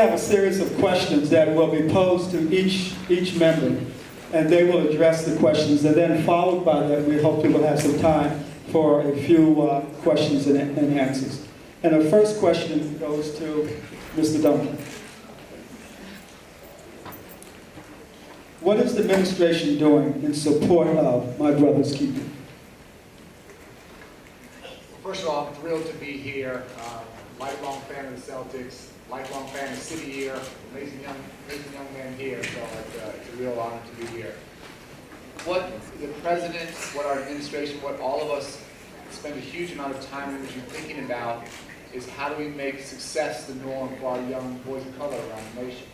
have a series of questions that will be posed to each member, and they will address the questions. And then followed by that, we hopefully will have some time for a few questions and answers. And the first question goes to Mr. Duncan. What is the administration doing in support of My Brother's Keeper? First of all, I'm thrilled to be here. Lifelong fan of the Celtics, lifelong fan of City Year, amazing young man here, so it's a real honor to be here. What the President, what our administration, what all of us spend a huge amount of time and energy thinking about is how do we make success the norm for our young boys of color around the nation.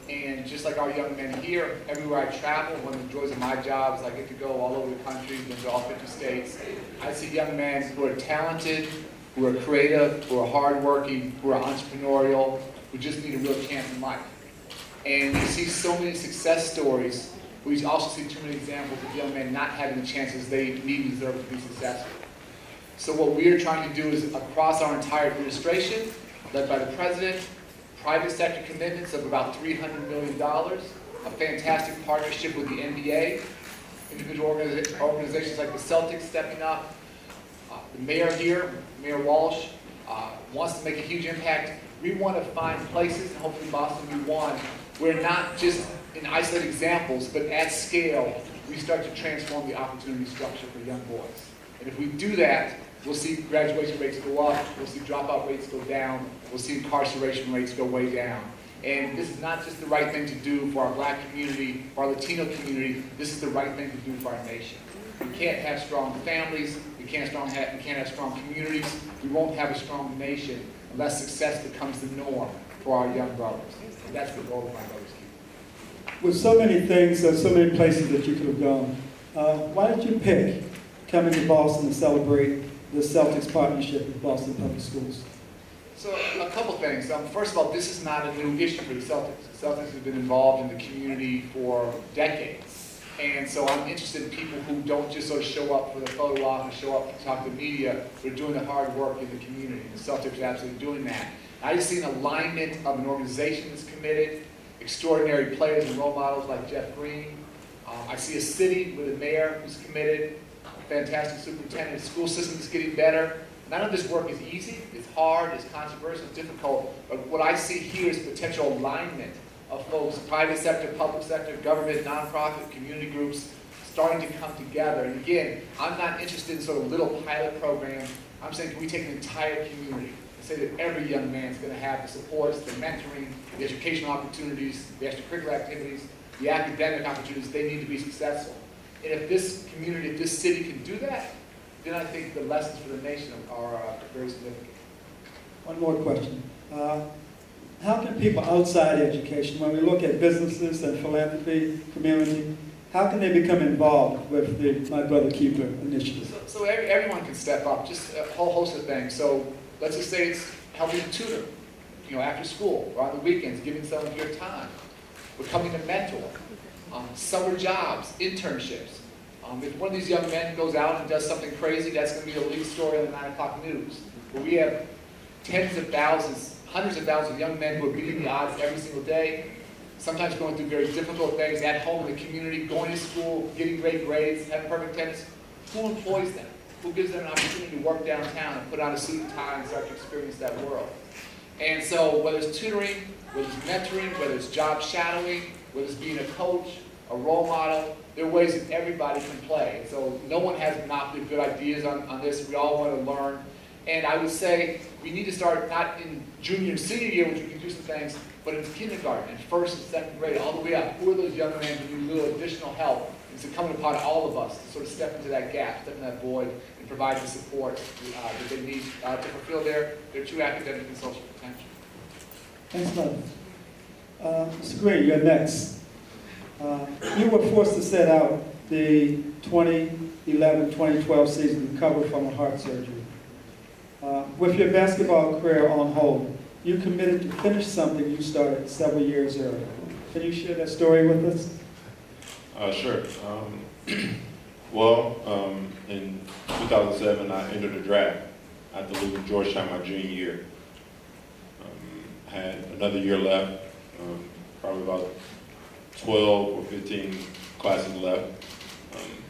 And just like our young men here, everywhere I travel, one of the joys of my job is I get to go all over the country, been to all 50 states. I see young men who are talented, who are creative, who are hardworking, who are entrepreneurial, who just need a real chance in life. And we see so many success stories. We also see too many examples of young men not having the chances they need and deserve to be successful. So what we are trying to do is across our entire administration, led by the President, private sector commitments of about $300 million, a fantastic partnership with the NBA, individual organizations like the Celtics stepping up. The mayor here, Mayor Walsh, wants to make a huge impact. We want to find places, and hopefully Boston will be one, where not just in isolated examples, but at scale, we start to transform the opportunity structure for young boys. And if we do that, we'll see graduation rates go up, we'll see dropout rates go down, we'll see incarceration rates go way down. And this is not just the right thing to do for our Black community, for our Latino community, this is the right thing to do for our nation. We can't have strong families, we can't have strong communities, we won't have a strong nation unless success becomes the norm for our young brothers. And that's the goal of My Brother's Keeper. With so many things, so many places that you could have gone, why did you pick coming to Boston to celebrate the Celtics partnership with Boston Public Schools? So a couple things. First of all, this is not a new issue for the Celtics. The Celtics have been involved in the community for decades. And so I'm interested in people who don't just sort of show up for the photo op and show up to talk to the media, but are doing the hard work in the community. The Celtics are absolutely doing that. I just see an alignment of an organization that's committed, extraordinary players and role models like Jeff Green. I see a city with a mayor who's committed, a fantastic superintendent, a school system that's getting better. None of this work is easy, it's hard, it's controversial, it's difficult, but what I see here is potential alignment of folks, private sector, public sector, government, nonprofit, community groups, starting to come together. And again, I'm not interested in sort of little pilot programs. I'm saying, can we take an entire community and say that every young man is going to have the supports, the mentoring, the educational opportunities, the extracurricular activities, the academic opportunities they need to be successful. And if this community, if this city can do that, then I think the lessons for the nation are very significant. One more question. How can people outside education, when we look at businesses and philanthropy, community, how can they become involved with the My Brother Keeper initiative? So everyone can step up, just a whole host of things. So let's just say it's helping tutor, after school or on the weekends, giving some of your time, becoming a mentor, summer jobs, internships. If one of these young men goes out and does something crazy, that's going to be the lead story on the 9 o'clock news. But we have tens of thousands, hundreds of thousands of young men who are beating the odds every single day, sometimes going through very difficult things at home in the community, going to school, getting great grades, having perfect attendance. Who employs them? Who gives them an opportunity to work downtown and put on a suit and tie and start to experience that world? And so whether it's tutoring, whether it's mentoring, whether it's job shadowing, whether it's being a coach, a role model, there are ways that everybody can play. So no one has monopoly of good ideas on this. We all want to learn. And I would say we need to start not in junior and senior year, which we can do some things, but in kindergarten, and first and second grade, all the way up. Who are those young men who need a little additional help? It's incumbent upon all of us to sort of step into that gap, step in that void, and provide the support that they need to fulfill their true academic and social potential. Thanks, Mother. Mr. Green, you're next. You were forced to set out the 2011-2012 season to recover from a heart surgery. With your basketball career on hold, you committed to finish something you started several years earlier. Can you share that story with us? Sure. In 2007, I entered the draft after leaving Georgetown my junior year. I had another year left, probably about 12 or 15 classes left.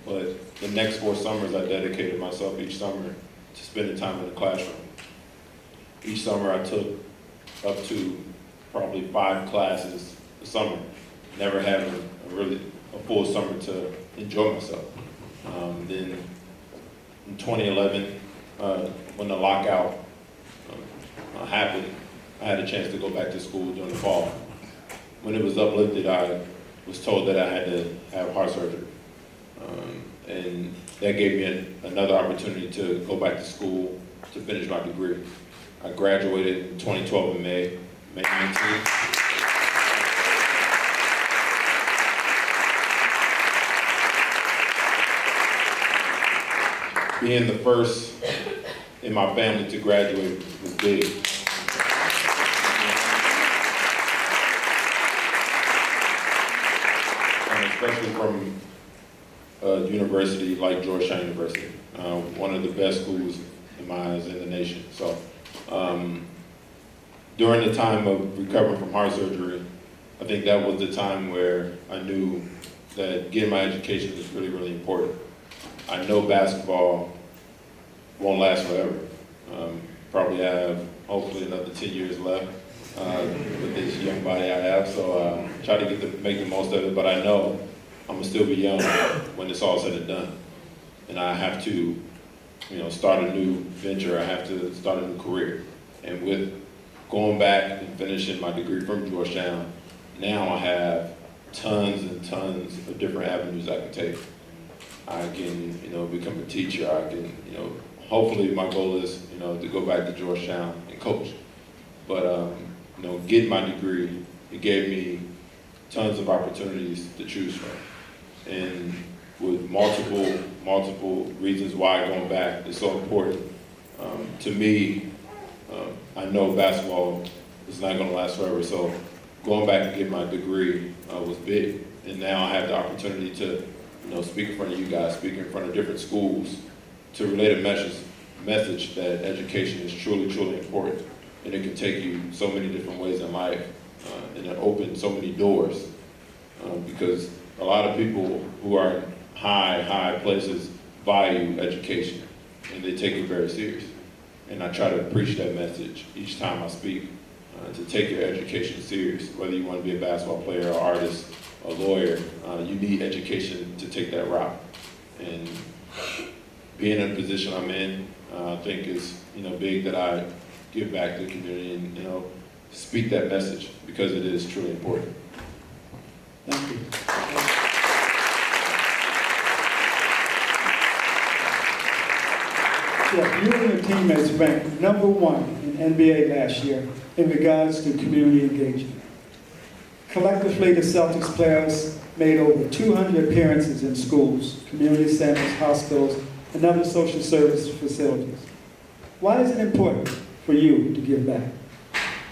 But the next 4 summers, I dedicated myself each summer to spending time in the classroom. Each summer, I took up to probably 5 classes a summer, never having a full summer to enjoy myself. Then in 2011, when the lockout happened, I had a chance to go back to school during the fall. When it was uplifted, I was told that I had to have heart surgery. And that gave me another opportunity to go back to school to finish my degree. I graduated in 2012 in May 19th. Being the first in my family to graduate was big. And especially from a university like Georgetown University, one of the best schools in my eyes in the nation. So during the time of recovering from heart surgery, I think that was the time where I knew that getting my education is really, really important. I know basketball won't last forever. Probably have, hopefully, another 10 years left with this young body I have. So try to make the most of it, but I know I'm gonna still be young when it's all said and done. And I have to, start a new venture. I have to start a new career. And with going back and finishing my degree from Georgetown, now I have tons and tons of different avenues I can take. I can, become a teacher. I can, hopefully my goal is, to go back to Georgetown and coach. But, getting my degree, it gave me tons of opportunities to choose from. And with multiple reasons why going back is so important. To me, I know basketball is not gonna last forever, so going back and getting my degree was big. And now I have the opportunity to, speak in front of you guys, speak in front of different schools, to relay a message that education is truly, truly important. And it can take you so many different ways in life, and it opens so many doors. Because a lot of people who are in high places value education, and they take it very serious. And I try to preach that message each time I speak, to take your education serious. Whether you want to be a basketball player, or artist, a lawyer, you need education to take that route. And being in the position I'm in, I think is big that I give back to the community and speak that message, because it is truly important. Thank you. Yeah, you and your teammates ranked #1 in NBA last year in regards to community engagement. Collectively, the Celtics players made over 200 appearances in schools, community centers, hospitals, and other social service facilities. Why is it important for you to give back?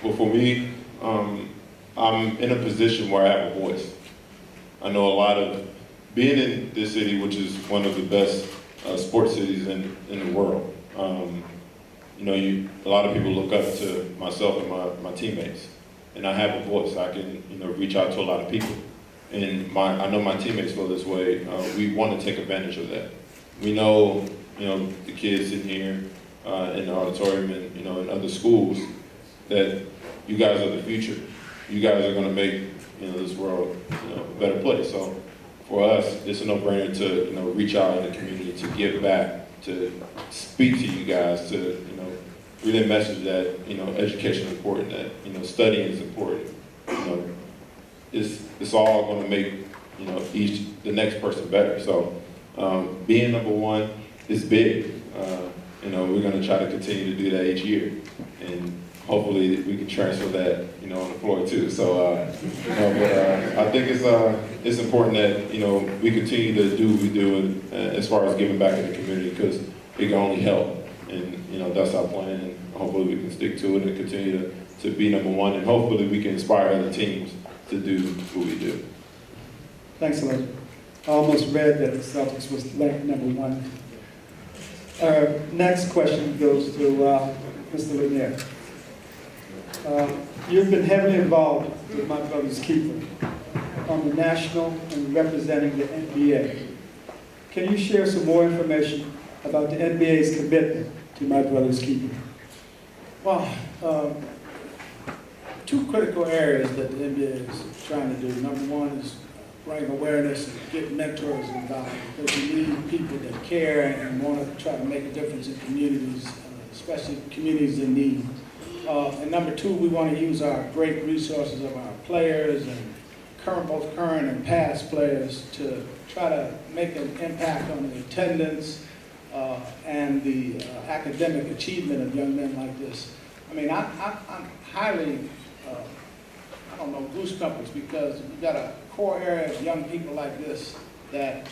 Well, for me, I'm in a position where I have a voice. I know a lot of being in this city, which is one of the best sports cities in the world. A lot of people look up to myself and my teammates, and I have a voice. I can reach out to a lot of people, and I know my teammates feel this way. We want to take advantage of that. We know the kids in here in the auditorium and in other schools, that you guys are the future. You guys are going to make this world a better place. So for us, it's a no-brainer to reach out in the community, to give back, to speak to you guys, to relay a message that education is important, that studying is important. It's all going to make the next person better. So being #1 is big. We're going to try to continue to do that each year, and hopefully we can transfer that on the floor too. So I think it's important that we continue to do what we do as far as giving back to the community, because it can only help. And that's our plan, and hopefully we can stick to it and continue to be #1, and hopefully we can inspire other teams to do what we do. Thanks a lot. I almost read that the Celtics was ranked #1. Next question goes to Mr. Lanier. You've been heavily involved with My Brother's Keeper on the national and representing the NBA. Can you share some more information about the NBA's commitment to My Brother's Keeper? Well, two critical areas that the NBA is trying to do. Number one is bring awareness and get mentors involved, because you need people that care and want to try to make a difference in communities, especially communities in need. And number two, we want to use our great resources of our players and both current and past players to try to make an impact on the attendance and the academic achievement of young men like this. I mean, I'm highly, I don't know, goosebumps, because we've got a core area of young people like this that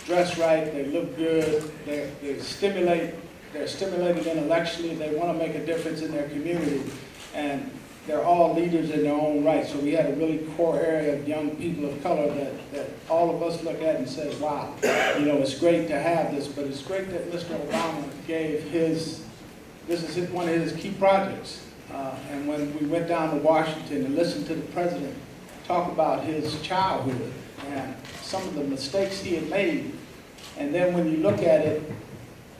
dress right, they look good, they're stimulated intellectually, they want to make a difference in their community, and they're all leaders in their own right. So we had a really core area of young people of color that all of us look at and say, wow, you know, it's great to have this, but it's great that Mr. Obama gave this is one of his key projects. And when we went down to Washington and listened to the president talk about his childhood and some of the mistakes he had made, and then when you look at it,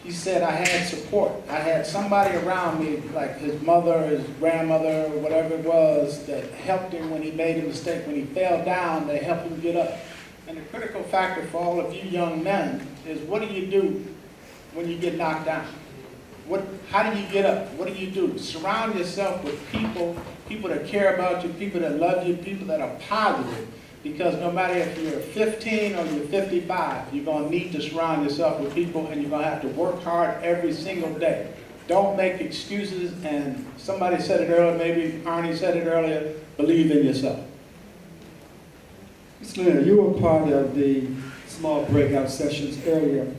he said, I had support. I had somebody around me, like his mother, his grandmother, or whatever it was, that helped him when he made a mistake. When he fell down, they helped him get up. And the critical factor for all of you young men is, what do you do when you get knocked down? How do you get up? What do you do? Surround yourself with people that care about you, people that love you, people that are positive. Because no matter if you're 15 or you're 55, you're going to need to surround yourself with people, and you're going to have to work hard every single day. Don't make excuses, and somebody said it earlier, maybe Arne said it earlier, believe in yourself. Ms. Leonard, you were part of the small breakout sessions earlier.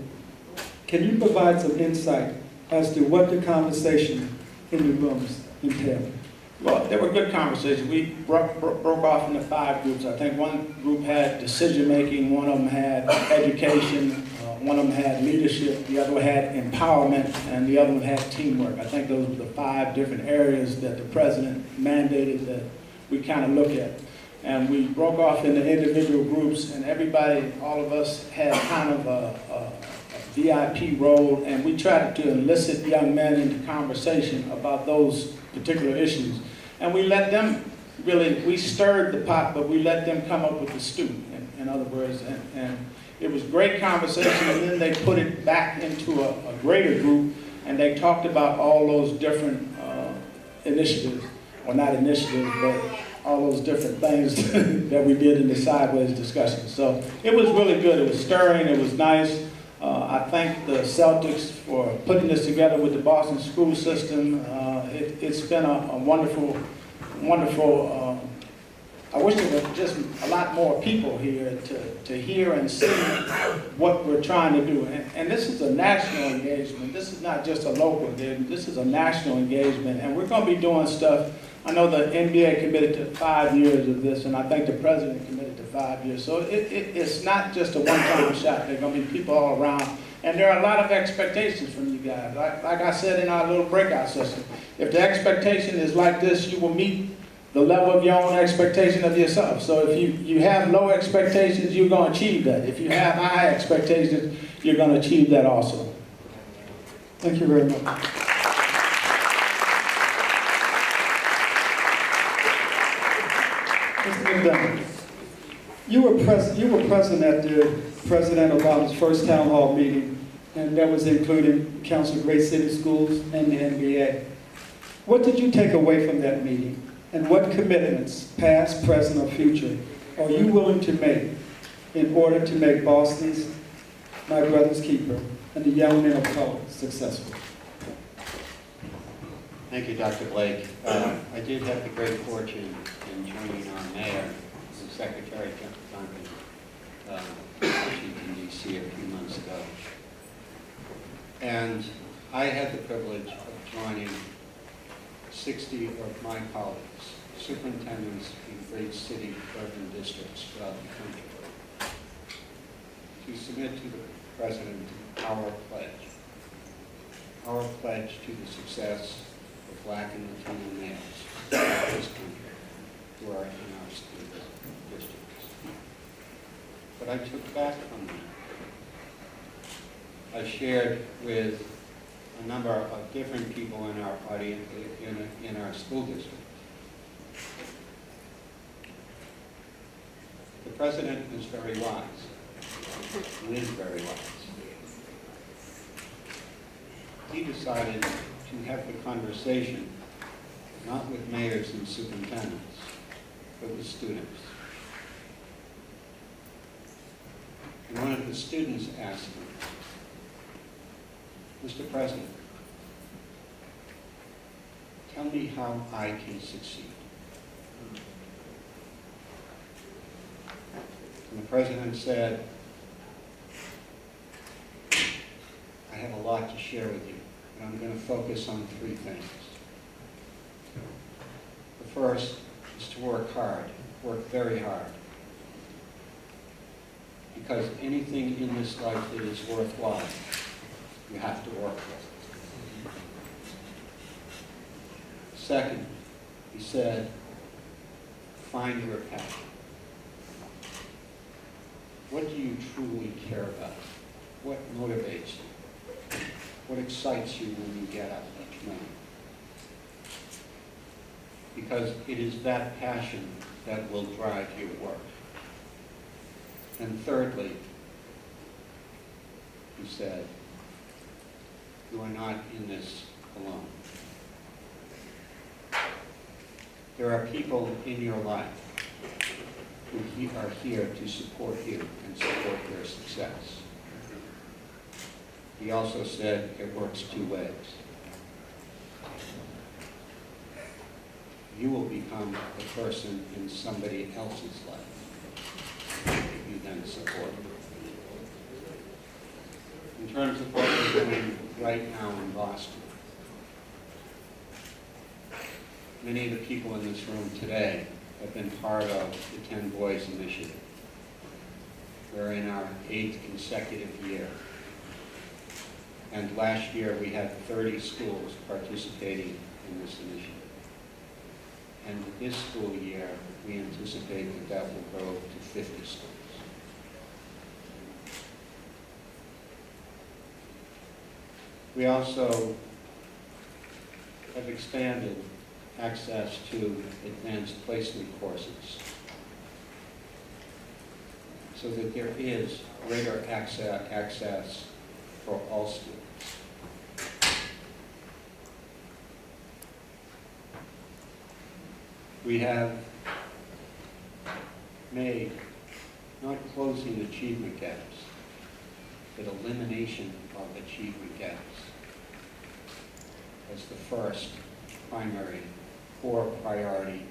Can you provide some insight as to what the conversation in the rooms entailed? Well, they were good conversations. We broke off into 5 groups. I think one group had decision-making, one of them had education, one of them had leadership, the other one had empowerment, and the other one had teamwork. I think those were the 5 different areas that the president mandated that we kind of look at. And we broke off into individual groups, and everybody, all of us, had kind of a VIP role, and we tried to elicit young men into conversation about those particular issues. And we let them we stirred the pot, but we let them come up with the stew, in other words. And it was great conversation, and then they put it back into a greater group, and they talked about all those different initiatives, or not initiatives, but all those different things that we did in the sideways discussion. So it was really good. It was stirring. It was nice. I thank the Celtics for putting this together with the Boston school system. It's been a wonderful, wonderful, I wish there were just a lot more people here to hear and see what we're trying to do. And this is a national engagement. This is not just a local engagement. This is a national engagement. And we're going to be doing stuff. I know the NBA committed to 5 years of this, and I think the president committed to 5 years. So it's not just a one-time shot. There are going to be people all around. And there are a lot of expectations from you guys. Like I said in our little breakout session, if the expectation is like this, you will meet the level of your own expectation of yourself. So if you have low expectations, you're going to achieve that. If you have high expectations, you're going to achieve that also. Thank you very much. Mr. McDonough, you were present at the President Obama's first town hall meeting, and that was including Council of Great City Schools and the NBA. What did you take away from that meeting, and what commitments, past, present, or future, are you willing to make in order to make Boston's My Brother's Keeper and the young men of color successful? Thank you, Dr. Blake. I did have the great fortune in joining our mayor and Secretary John McDonough in Washington, D.C. a few months ago. And I had the privilege of joining 60 of my colleagues, superintendents in great city urban districts throughout the country, to submit to the President our pledge to the success of Black and Latino males throughout this country who are in our school districts. But I took back from that. I shared with a number of different people in our audience, in our school district. The president is very wise. He is very wise. He decided to have the conversation not with mayors and superintendents, but with students. And one of the students asked him, Mr. President, tell me how I can succeed. And the president said, I have a lot to share with you, and I'm going to focus on 3 things. The first is to work hard, work very hard. Because anything in this life that is worthwhile, you have to work for it. Second, he said, find your passion. What do you truly care about? What motivates you? What excites you when you get up each morning? Because it is that passion that will drive your work. And thirdly, he said, you are not in this alone. There are people in your life who are here to support you and support your success. He also said it works 2 ways. You will become a person in somebody else's life if you then support them. In terms of what we're doing right now in Boston, many of the people in this room today have been part of the 10 Boys Initiative. We're in our 8th consecutive year. And last year we had 30 schools participating in this initiative. And this school year, we anticipate that will grow to 50 schools. We also have expanded access to advanced placement courses so that there is greater access for all students. We have made not closing achievement gaps, but elimination of achievement gaps as the first primary core priority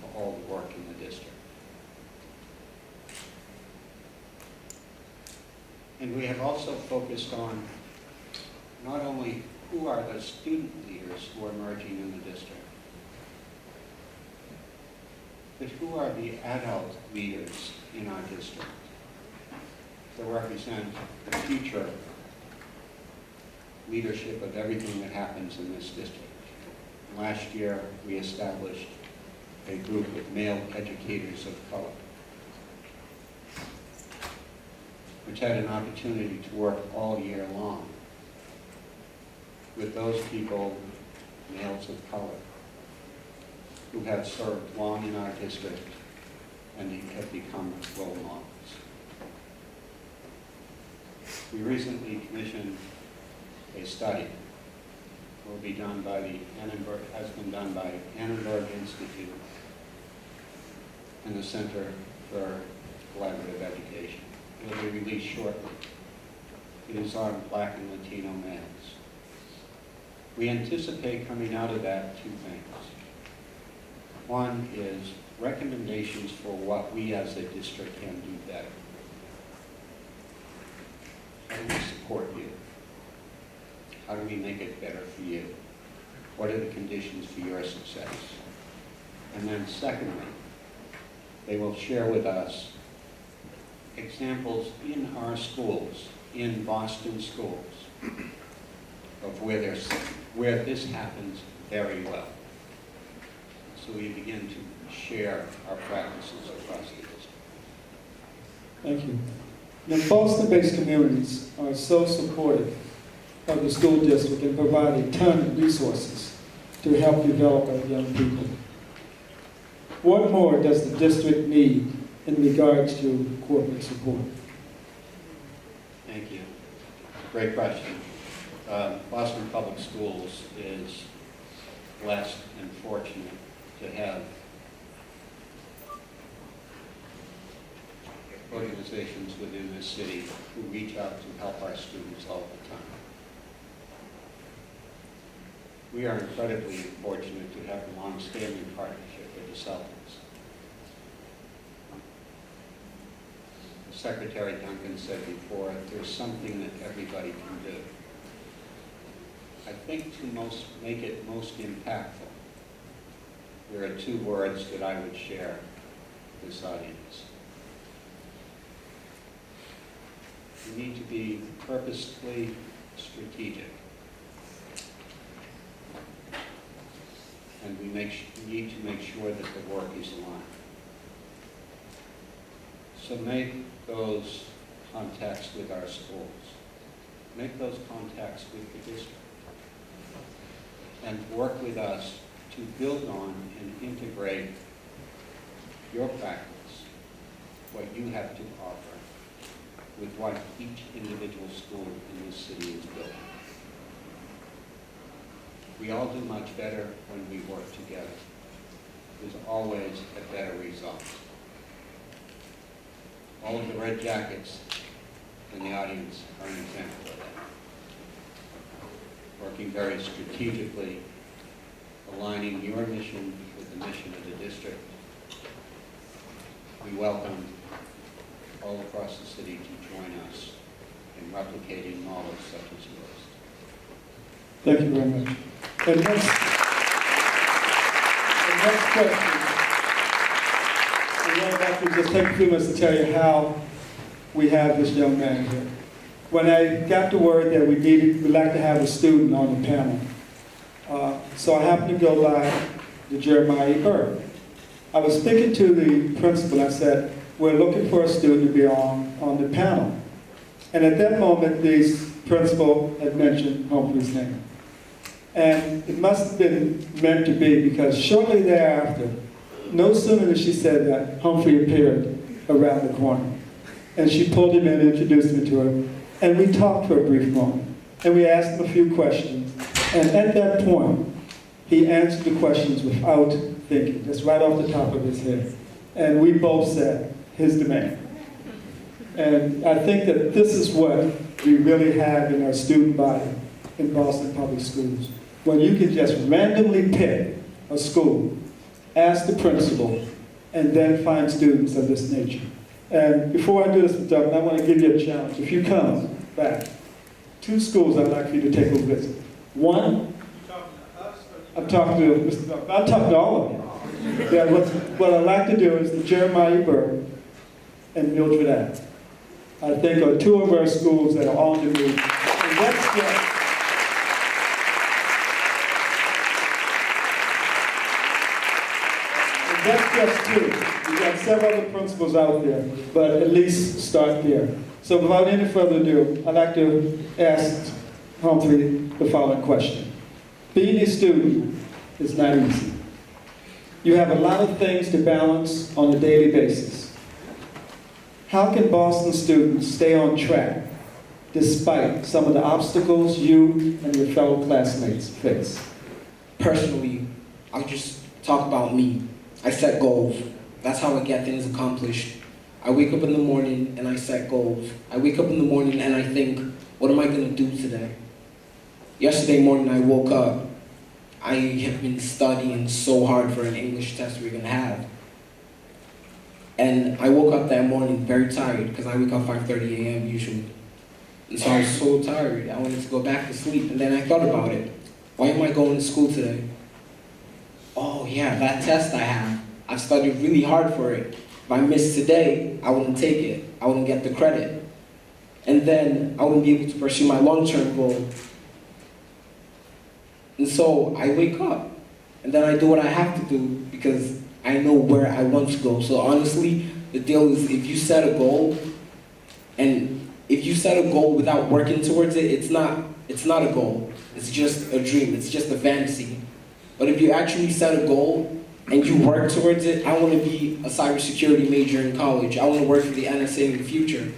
of all the work in the district. And we have also focused on not only who are the student leaders who are emerging in the district, but who are the adult leaders in our district that represent the future leadership of everything that happens in this district. Last year, we established a group of male educators of color, which had an opportunity to work all year long with those people, males of color, who have served long in our district and have become role models. We recently commissioned a study will be done by the has been done by Annenberg Institute and the Center for Collaborative Education. It will be released shortly. It is on Black and Latino males. We anticipate coming out of that 2 things. One is recommendations for what we as a district can do better. How do we support you? How do we make it better for you? What are the conditions for your success? And then secondly, they will share with us examples in our schools, in Boston schools, of where this happens very well. so we begin to share our practices across the district. Thank you. The Boston-based communities are so supportive of the school district and provide a ton of resources to help develop our young people. What more does the district need in regards to corporate support? Thank you. Great question. Boston Public Schools is blessed and fortunate to have organizations within this city who reach out to help our students all the time. We are incredibly fortunate to have a long-standing partnership with the Celtics. As Secretary Duncan said before, there's something that everybody can do. I think to make it most impactful, there are two words that I would share with this audience. We need to be purposefully strategic. And we need to make sure that the work is aligned. So make those contacts with our schools. Make those contacts with the district. And work with us to build on and integrate your practice, what you have to offer, with what each individual school in this city is building. We all do much better when we work together. There's always a better result. All of the red jackets in the audience are an example of that. Working very strategically, aligning your mission with the mission of the district. We welcome all across the city to join us in replicating knowledge such as yours. Thank you very much. The next question. I'd like to just take a few minutes to tell you how we have this young man here. When I got the word that we'd like to have a student on the panel, so I happened to go by the Jeremiah E. Burke. I was speaking to the principal. I said, we're looking for a student to be on the panel. And at that moment, the principal had mentioned Humphrey's name. And it must have been meant to be, because shortly thereafter, no sooner than she said that, Humphrey appeared around the corner. And she pulled him in and introduced me to her. And we talked for a brief moment. And we asked him a few questions. And at that point, he answered the questions without thinking, just right off the top of his head. And we both said, his demand. And I think that this is what we really have in our student body in Boston Public Schools. When you can just randomly pick a school, ask the principal, and then find students of this nature. And before I do this, Mr. Duncan, I want to give you a challenge. If you come back, 2 schools I'd like for you to take a visit. One, I'm talking to Mr. Duncan. I'm talking to all of you. Yeah, what I'd like to do is the Jeremiah E. Burke and Mildred Ave. I think are 2 of our schools that are on the move. And that's just 2. We've got several other principals out there, but at least start there. So without any further ado, I'd like to ask Humphrey the following question. Being a student is not easy. You have a lot of things to balance on a daily basis. How can Boston students stay on track despite some of the obstacles you and your fellow classmates face? Personally, I'll just talk about me. I set goals. That's how I get things accomplished. I wake up in the morning and I set goals. I wake up in the morning and I think, what am I going to do today? Yesterday morning I woke up. I have been studying so hard for an English test we're going to have. And I woke up that morning very tired because I wake up 5:30 a.m. usually. And so I was so tired. I wanted to go back to sleep. And then I thought about it. Why am I going to school today? Oh yeah, that test I have. I've studied really hard for it. If I missed today, I wouldn't take it. I wouldn't get the credit. And then I wouldn't be able to pursue my long-term goal. And so I wake up. And then I do what I have to do because I know where I want to go. So honestly, the deal is if you set a goal, and if you set a goal without working towards it, it's not a goal. It's just a dream. It's just a fantasy. But if you actually set a goal and you work towards it, I want to be a cybersecurity major in college. I want to work for the NSA in the future.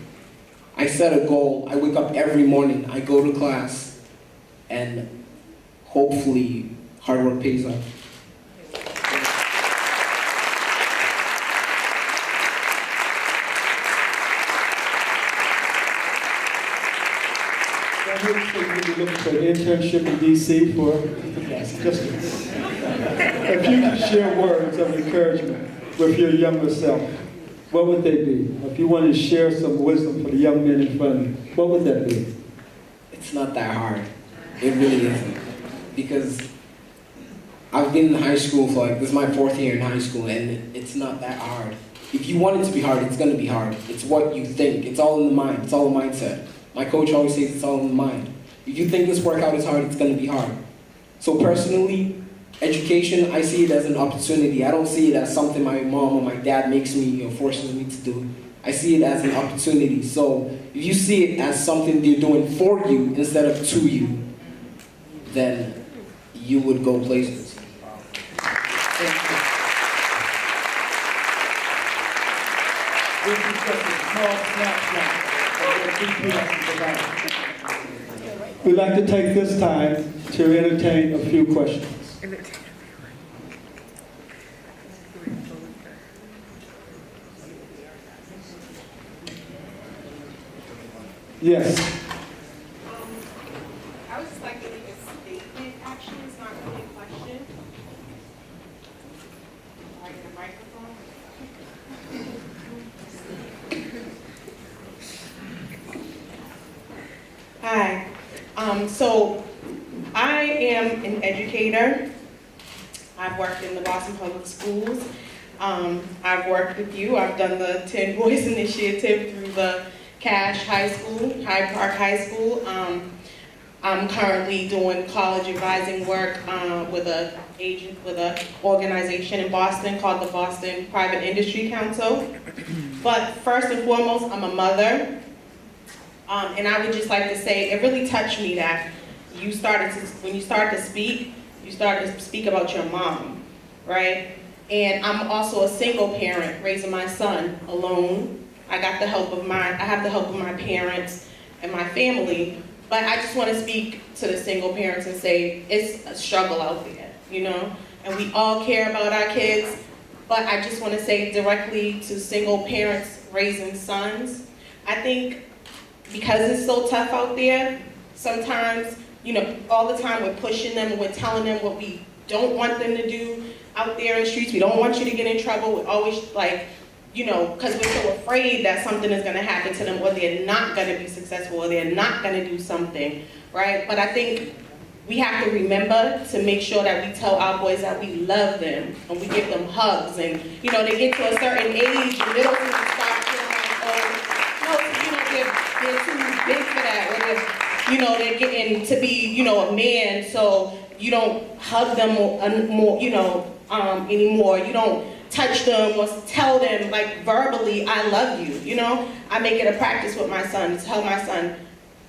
I set a goal. I wake up every morning. I go to class, and hopefully hard work pays off. You're looking for an internship in DC for, just, if you could share words of encouragement with your younger self, what would they be? If you wanted to share some wisdom for the young men in front of you, what would that be? It's not that hard. It really isn't. Because I've been in high school for this is my 4th year in high school, and it's not that hard. If you want it to be hard, it's gonna be hard. It's what you think. It's all in the mind. It's all a mindset. My coach always says it's all in the mind. If you think this workout is hard, it's gonna be hard. So personally, education, I see it as an opportunity. I don't see it as something my mom or my dad makes me or forces me to do. I see it as an opportunity. So if you see it as something they're doing for you instead of to you, then you would go places. This is just a small snapshot of what GPS is about. We'd like to take this time to entertain a few questions. Yes. I would just like to make a statement, actually, it's not really a question. Like the microphone. Hi, so I am an educator. I've worked in the Boston Public Schools. I've worked with you. I've done the 10 Boys Initiative through the Cash High School, Hyde Park High School. I'm currently doing college advising work with an organization in Boston called the Boston Private Industry Council. But first and foremost, I'm a mother. And I would just like to say, it really touched me that when you start to speak about your mom, right? And I'm also a single parent, raising my son alone. I have the help of my parents and my family, but I just want to speak to the single parents and say, it's a struggle out there, you know? And we all care about our kids, but I just want to say directly to single parents raising sons, I think because it's so tough out there, sometimes, you know, all the time we're pushing them and we're telling them what we don't want them to do out there in the streets. We don't want you to get in trouble. We're always like, you know, because we're so afraid that something is going to happen to them or they're not going to be successful or they're not going to do something, right? But I think we have to remember to make sure that we tell our boys that we love them and we give them hugs. And, you know, they get to a certain age, the middle school start feeling like, oh, no, you know, they're too big for that. Or they're getting to be, you know, a man, so you don't hug them more, you know, anymore. You don't touch them or tell them like verbally, I love you, you know? I make it a practice with my son to tell my son,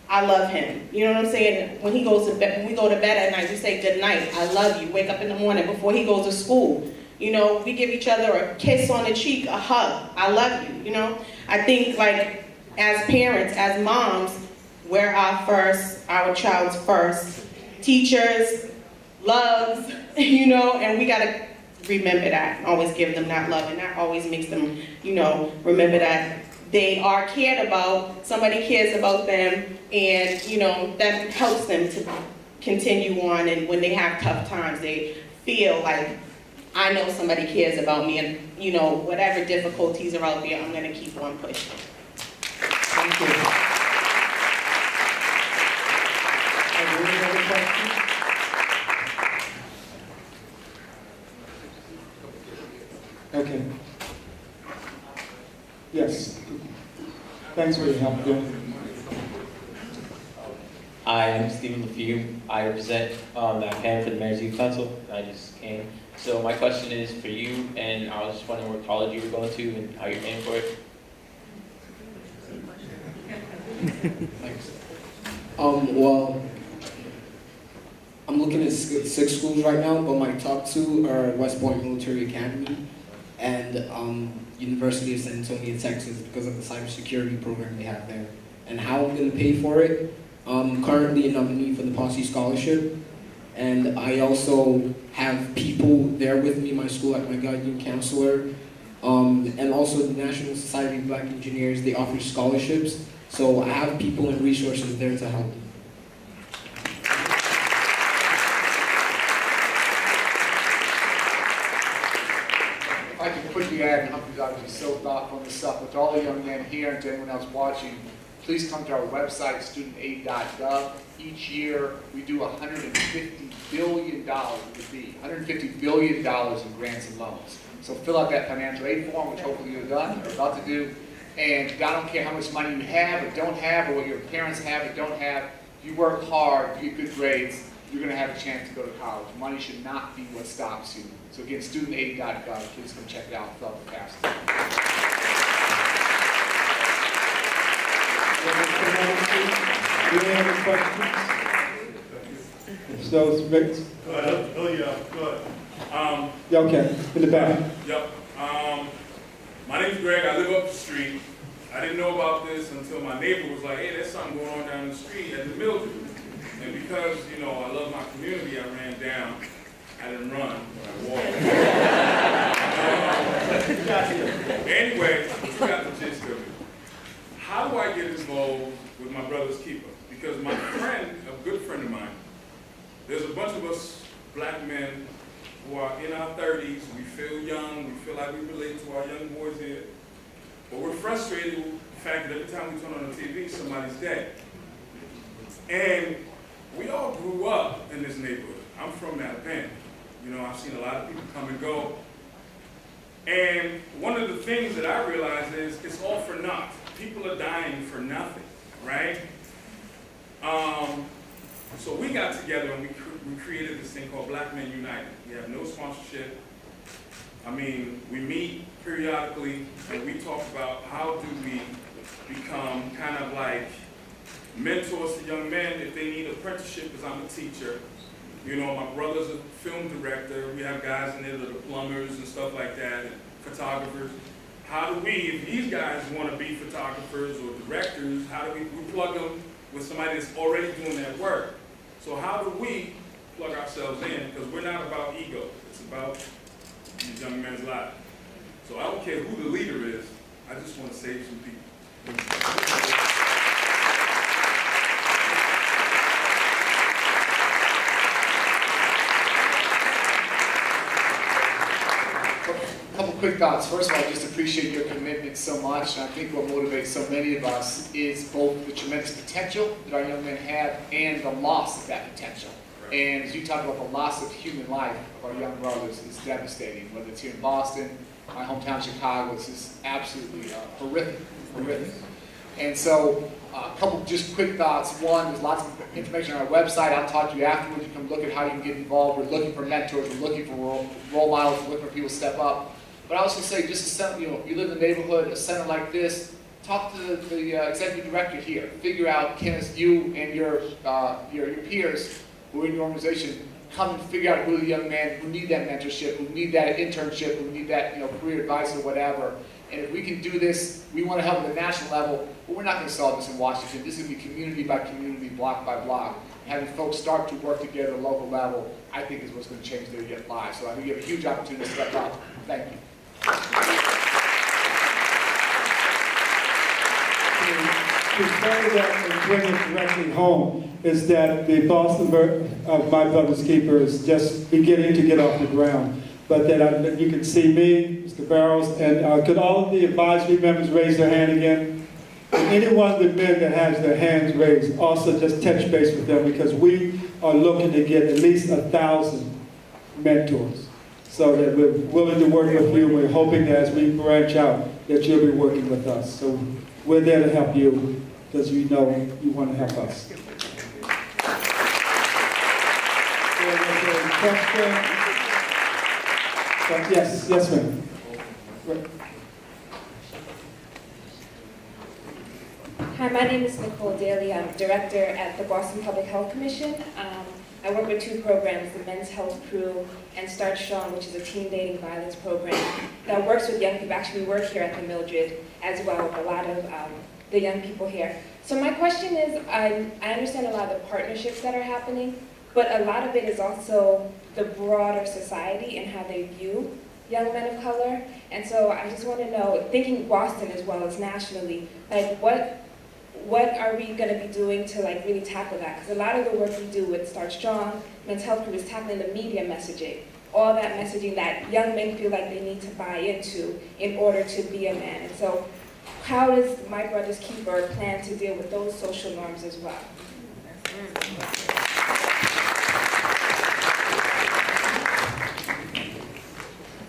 I love him. You know what I'm saying? When he goes to bed, when we go to bed at night, we say good night, I love you. Wake up in the morning before he goes to school. You know, we give each other a kiss on the cheek, a hug, I love you, you know? I think like as parents, as moms, we're our child's first teachers, loves, you know, and we gotta remember that, always give them that love, and that always makes them, you know, remember that they are cared about, somebody cares about them, and, you know, that helps them to continue on, and when they have tough times, they feel like, I know somebody cares about me, and, you know, whatever difficulties are out there, I'm gonna keep on pushing. Thank you. Are there any other questions? Okay. Yes. Thanks for your help, Bill. Hi, I'm Stephen LeFew. I represent the campaign for the Mayor's Youth Council. I just came. So my question is for you, and I was just wondering what college you were going to and how you're paying for it. Thanks. Well, I'm looking at six schools right now, but my top two are West Point Military Academy and University of San Antonio, Texas, because of the cybersecurity program they have there. And how I'm going to pay for it, I'm currently a nominee for the Posse Scholarship, and I also have people there with me in my school, like my guardian counselor, and also the National Society of Black Engineers. They offer scholarships, so I have people and resources there to help. If I could quickly add, and Humphrey's obviously so thoughtful on this stuff, but to all the young men here and to anyone else watching, please come to our website, studentaid.gov. Each year, we do $150 billion with B, $150 billion in grants and loans. So fill out that financial aid form, which hopefully you've done or about to do. And I don't care how much money you have or don't have, or what your parents have or don't have, if you work hard, you get good grades, you're going to have a chance to go to college. Money should not be what stops you. So again, studentaid.gov, please come check it out, fill out the FAFSA. Do you have any questions? So, Rick? Oh, yeah, good. Yeah, okay, in the back. Yep. My name's Greg. I live up the street. I didn't know about this until my neighbor was like, hey, there's something going on down the street at the Mildred. And because, you know, I love my community, I ran down. I didn't run, but I walked. Anyway, you got the gist of it. How do I get involved with my brother's keeper? Because my friend, a good friend of mine, there's a bunch of us black men who are in our 30s, we feel young, we feel like we relate to our young boys here, but we're frustrated with the fact that every time we turn on the TV, somebody's dead. And we all grew up in this neighborhood. I'm from Alabama. You know, I've seen a lot of people come and go. And one of the things that I realize is it's all for naught. People are dying for nothing, right? So we got together and we created this thing called Black Men United. We have no sponsorship. I mean, we meet periodically and we talk about how do we become kind of like mentors to young men if they need apprenticeship, because I'm a teacher. You know, my brother's a film director. We have guys in there that are plumbers and stuff like that, and photographers. How do we, if these guys want to be photographers or directors, how do we plug them with somebody that's already doing that work? So how do we plug ourselves in? Because we're not about ego. It's about these young men's lives. So I don't care who the leader is. I just want to save some people. A couple quick thoughts. First of all, I just appreciate your commitment so much. And I think what motivates so many of us is both the tremendous potential that our young men have and the loss of that potential. And as you talk about the loss of human life of our young brothers is devastating. Whether it's here in Boston, my hometown Chicago, it's just absolutely horrific. And so a couple just quick thoughts. One, there's lots of information on our website. I'll talk to you afterwards. You can look at how you can get involved. We're looking for mentors. We're looking for role models. We're looking for people to step up. But I also say, just a center, you know, if you live in the neighborhood, a center like this, talk to the executive director here. Figure out, can you and your peers who are in your organization come and figure out who the young men who need that mentorship, who need that internship, who need that career advice or whatever. And if we can do this, we want to help at the national level, but we're not going to solve this in Washington. This is going to be community by community, block by block. Having folks start to work together at a local level, I think is what's going to change their lives. So I think you have a huge opportunity to step up. Thank you. To say that and bring it directly home is that the Boston of My Brother's Keeper is just beginning to get off the ground. But that you can see me, Mr. Barrows, and could all of the advisory members raise their hand again? And any one of the men that has their hands raised, also just touch base with them, because we are looking to get at least 1,000 mentors. So that we're willing to work with you. We're hoping that as we branch out, that you'll be working with us. So we're there to help you, because you know you want to help us. Yes, yes, ma'am. Hi, my name is Nicole Daly. I'm director at the Boston Public Health Commission. I work with two programs, the Men's Health Crew and Start Strong, which is a teen dating violence program that works with young people. Actually, we work here at the Mildred as well with a lot of the young people here. So my question is, I understand a lot of the partnerships that are happening, but a lot of it is also the broader society and how they view young men of color. And so I just want to know, thinking Boston as well as nationally, like what are we going to be doing to like really tackle that? Because a lot of the work we do with Start Strong, Men's Health Group, is tackling the media messaging. All that messaging that young men feel like they need to buy into in order to be a man. And so how does My Brother's Keeper plan to deal with those social norms as well?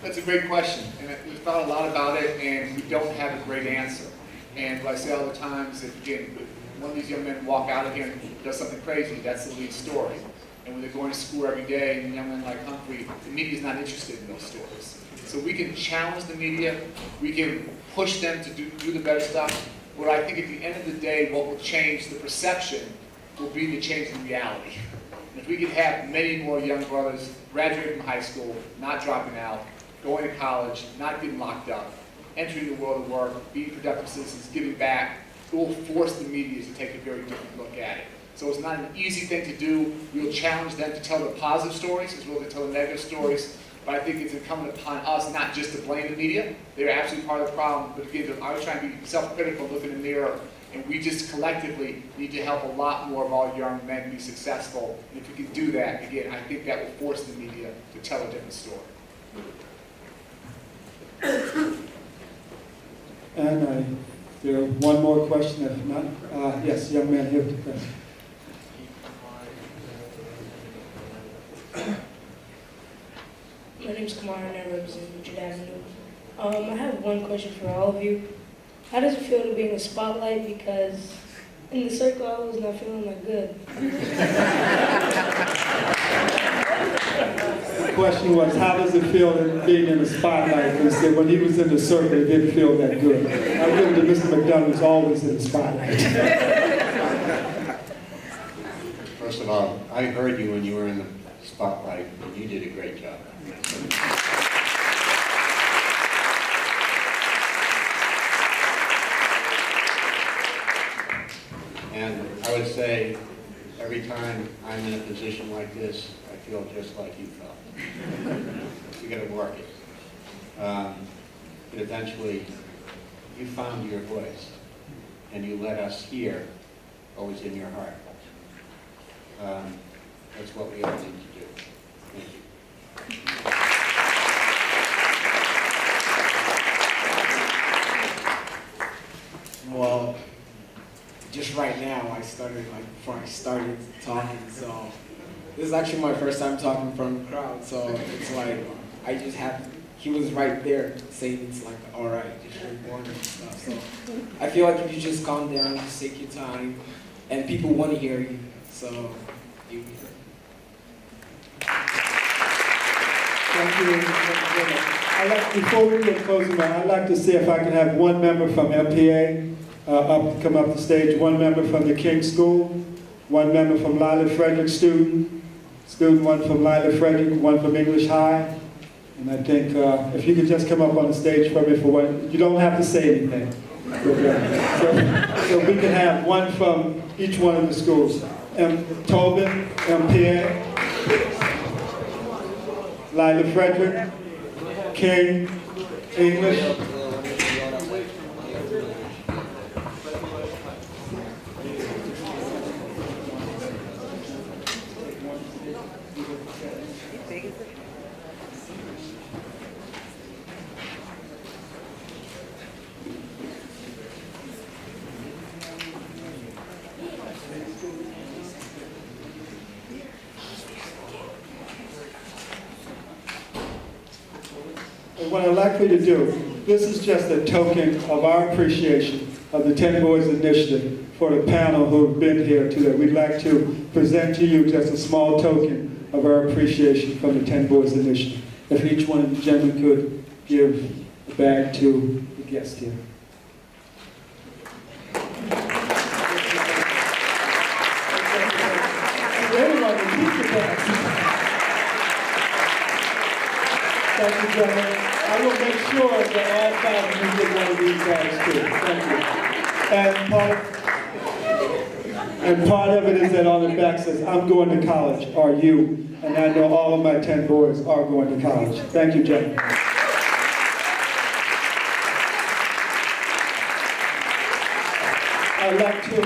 That's a great question, and we've thought a lot about it, and we don't have a great answer. And what I say all the time is that, again, one of these young men walk out of here and does something crazy, that's the lead story. And when they're going to school every day, and young men like Humphrey, the media is not interested in those stories. So we can challenge the media, we can push them to do the better stuff, but I think at the end of the day, what will change the perception will be the change in reality. And if we could have many more young brothers graduating from high school, not dropping out, going to college, not getting locked up, entering the world of work, being productive citizens, giving back, it will force the media to take a very different look at it. So it's not an easy thing to do. We'll challenge them to tell the positive stories as well as to tell the negative stories. But I think it's incumbent upon us not just to blame the media. They're absolutely part of the problem. But again, I was trying to be self-critical, look in the mirror, and we just collectively need to help a lot more of our young men be successful. And if we can do that, again, I think that will force the media to tell a different story. And there one more question, if not, yes, young man here. Yes. My name is Kamar and I represent Mildred Avenue. I have one question for all of you. How does it feel to be in the spotlight? Because in the circle, I was not feeling that good. The question was, how does it feel being in the spotlight? He said when he was in the circle, it didn't feel that good. I give it to Mr. McDonough, who's always in the spotlight. First of all, I heard you when you were in the spotlight, and you did a great job. And I would say, every time I'm in a position like this, I feel just like you felt. You got to work it. But eventually, you found your voice, and you let us hear what was in your heart. That's what we all need to do. Thank you. Well, just right now, I started, before I started talking, so this is actually my first time talking in front of the crowd, so it's like, I just have, he was right there saying it's like, all right, just drink water and stuff, so I feel like if you just calm down, just take your time, and people want to hear you, so you be heard. Thank you. Before we get closing, I'd like to see if I can have one member from MPA come up the stage, one member from the King School, one member from Lila Frederick student one from Lila Frederick, one from English High. And I think if you could just come up on the stage for me for one, you don't have to say anything. So we can have one from each one of the schools. Tobin, MPA, Lila Frederick, King, English. And what I'd like for you to do, this is just a token of our appreciation of the 10 Boys Initiative for the panel who have been here today. We'd like to present to you just a small token of our appreciation from the 10 Boys Initiative. if each one of the gentlemen could give a bag to the guest here. Everyone, keep the bags. Thank you, gentlemen. I will make sure that all five of you get one of these bags too. Thank you. And part of it is that on the back says, I'm going to college, are you? And I know all of my 10 boys are going to college. Thank you, gentlemen. I'd like to,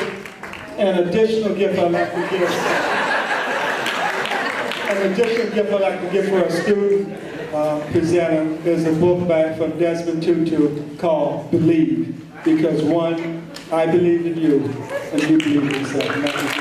an additional gift I'd like to give. An additional gift I'd like to give for a student presenter is a book from Desmond Tutu called Believe. Because one, I believe in you, and you believe in yourself.